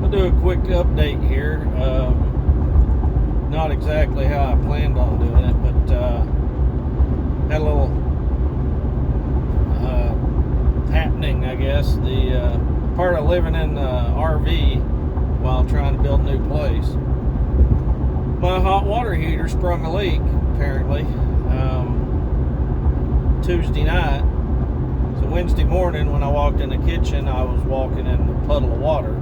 I'll do a quick update here. Not exactly how I planned on doing it, but had a little happening, I guess. The part of living in the RV while trying to build a new place. My hot water heater sprung a leak, apparently, Tuesday night. So Wednesday morning when I walked in the kitchen, I was walking in a puddle of water.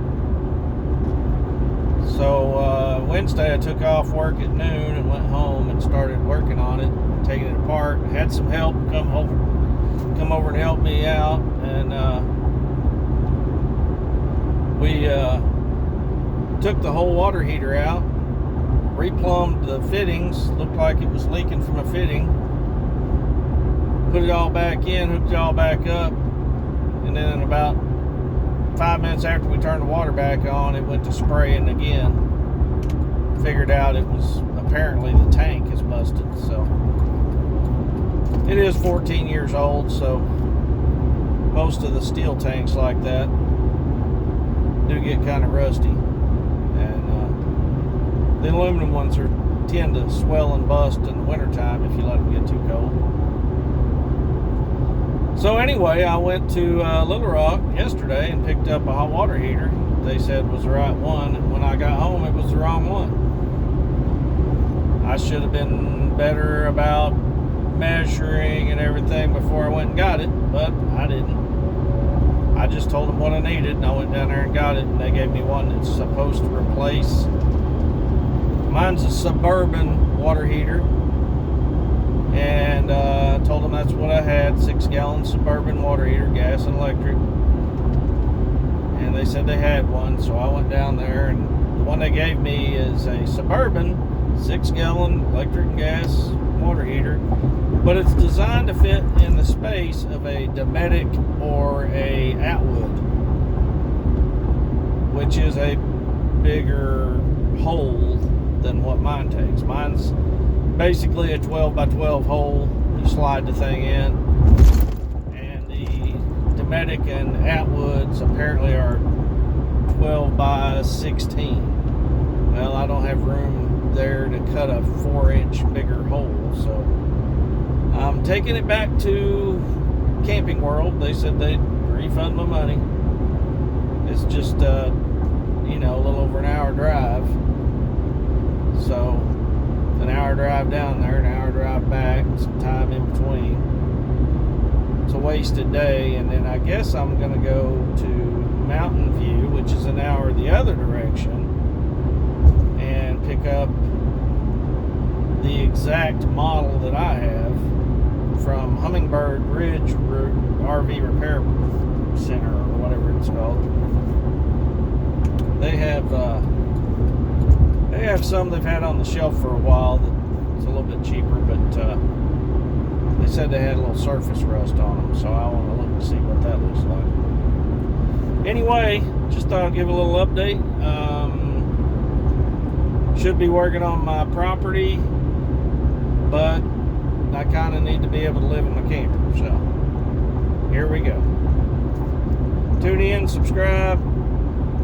So Wednesday I took off work at noon and went home and started working on it, taking it apart. Had some help come over and help me out, and we took the whole water heater out, replumbed the fittings. Looked like it was leaking from a fitting. Put it all back in, hooked it all back up, and then about 5 minutes after we turned the water back on, it went to spraying again. Figured out it was apparently the tank is busted. So it is 14 years old, so most of the steel tanks like that do get kind of rusty, and the aluminum ones tend to swell and bust in the wintertime if you let them get too cold. So anyway, I went to Little Rock yesterday and picked up a hot water heater. They said was the right one, and when I got home, it was the wrong one. I should have been better about measuring and everything before I went and got it, but I didn't. I just told them what I needed, and I went down there and got it, and they gave me one that's supposed to replace. Mine's a Suburban water heater, and I told them that's what I had, 6-gallon Suburban water heater, gas and electric. And they said they had one, so I went down there, and the one they gave me is a Suburban 6-gallon electric and gas water heater, but it's designed to fit in the space of a Dometic or a Atwood, which is a bigger hole than what mine takes. Mine's basically a 12 by 12 hole. You slide the thing in, and the Dometic and Atwoods apparently are 12 by 16. Well, I don't have room there to cut a 4-inch bigger hole, so I'm taking it back to Camping World. They said they'd refund my money. It's just a little over an hour drive, so an hour drive down there, an hour drive back, some time in between. It's a wasted day, and then I guess I'm going to go to Mountain View, which is an hour the other direction, and pick up the exact model that I have from Hummingbird Ridge RV Repair Center, or whatever it's called. They have some they've had on the shelf for a while that's a little bit cheaper, but they said they had a little surface rust on them, so I want to look and see what that looks like. Anyway, just thought I'd give a little update. Should be working on my property, but I kind of need to be able to live in my camper, so here we go. Tune in, subscribe,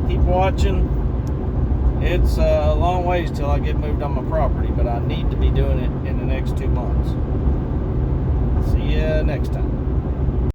keep watching. It's a long ways till I get moved on my property, but I need to be doing it in the next 2 months. See ya next time.